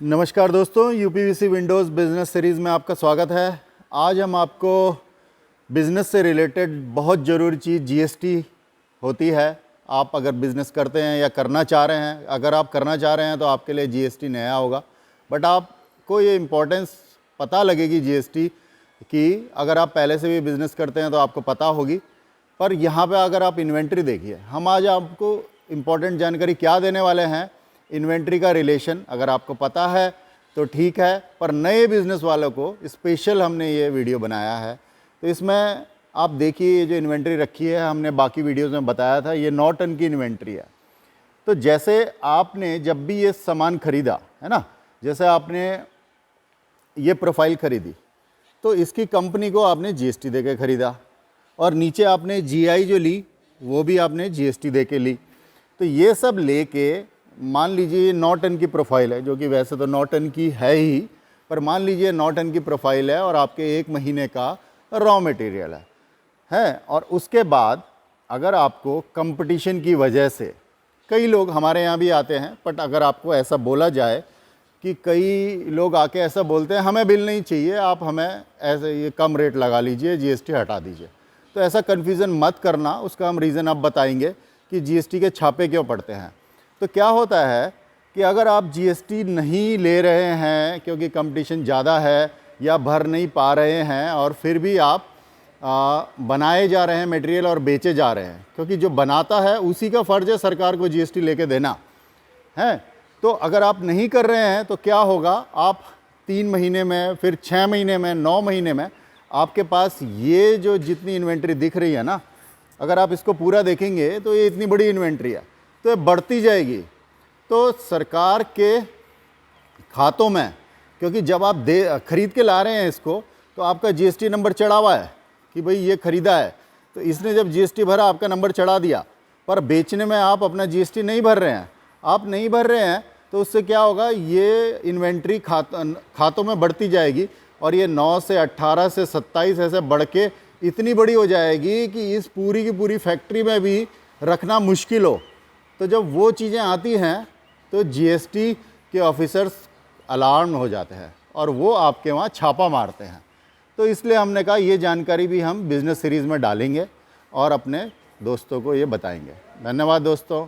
नमस्कार दोस्तों, UPVC Windows business series में आपका स्वागत है। आज हम आपको बिज़नेस से रिलेटेड बहुत ज़रूरी चीज़ जीएसटी होती है। आप अगर बिज़नेस करते हैं या करना चाह रहे हैं, अगर आप करना चाह रहे हैं तो आपके लिए जीएसटी नया होगा, बट आपको ये इम्पोर्टेंस पता लगेगी जीएसटी की। अगर आप पहले से भी बिज़नेस करते हैं तो आपको पता होगी। पर यहाँ पे अगर आप इन्वेंट्री देखिए, हम आज आपको इम्पोर्टेंट जानकारी क्या देने वाले हैं। इन्वेंट्री का रिलेशन अगर आपको पता है तो ठीक है, पर नए बिज़नेस वालों को स्पेशल हमने ये वीडियो बनाया है। तो इसमें आप देखिए, ये जो इन्वेंट्री रखी है, हमने बाकी वीडियोज़ में बताया था, ये 9 टन की इन्वेंट्री है। तो जैसे आपने जब भी ये सामान खरीदा है ना, जैसे आपने ये प्रोफाइल खरीदी तो इसकी कंपनी को आपने जीएसटी दे के ख़रीदा, और नीचे आपने जीआई जो ली वो भी आपने जीएसटी दे के ली। तो ये सब लेके मान लीजिए 9 टन की प्रोफाइल है, जो कि वैसे तो 9 टन की है ही, पर मान लीजिए 9 टन की प्रोफाइल है और आपके 1 महीने का रॉ मटेरियल है। और उसके बाद अगर आपको कंपटीशन की वजह से, कई लोग हमारे यहाँ भी आते हैं, बट अगर आपको ऐसा बोला जाए कि कई लोग आके ऐसा बोलते हैं हमें बिल नहीं चाहिए, आप हमें ऐसे ये कम रेट लगा लीजिए, जीएसटी हटा दीजिए, तो ऐसा कन्फ्यूज़न मत करना। उसका हम रीज़न अब बताएंगे कि जीएसटी के छापे क्यों पड़ते हैं। तो क्या होता है कि अगर आप जीएसटी नहीं ले रहे हैं क्योंकि कंपटीशन ज़्यादा है या भर नहीं पा रहे हैं, और फिर भी आप बनाए जा रहे हैं मटेरियल और बेचे जा रहे हैं, क्योंकि जो बनाता है उसी का फ़र्ज़ है सरकार को जीएसटी लेके देना है। तो अगर आप नहीं कर रहे हैं तो क्या होगा, आप 3 महीने में, फिर 6 महीने में, 9 महीने में आपके पास ये जो जितनी इन्वेंट्री दिख रही है ना, अगर आप इसको पूरा देखेंगे तो ये इतनी बड़ी इन्वेंट्री है, तो ये बढ़ती जाएगी। तो सरकार के खातों में, क्योंकि जब आप खरीद के ला रहे हैं इसको, तो आपका जीएसटी नंबर चढ़ा हुआ है कि भाई ये ख़रीदा है, तो इसने जब जीएसटी भरा आपका नंबर चढ़ा दिया, पर बेचने में आप अपना जीएसटी नहीं भर रहे हैं। आप नहीं भर रहे हैं तो उससे क्या होगा, ये इन्वेंट्री खातों में बढ़ती जाएगी, और ये 9 से 18 से 27 ऐसे बढ़ के इतनी बड़ी हो जाएगी कि इस पूरी की पूरी फैक्ट्री में भी रखना मुश्किल हो। तो जब वो चीज़ें आती हैं तो जीएसटी के ऑफिसर्स अलार्म हो जाते हैं और वो आपके वहाँ छापा मारते हैं। तो इसलिए हमने कहा ये जानकारी भी हम बिज़नेस सीरीज़ में डालेंगे और अपने दोस्तों को ये बताएंगे। धन्यवाद दोस्तों।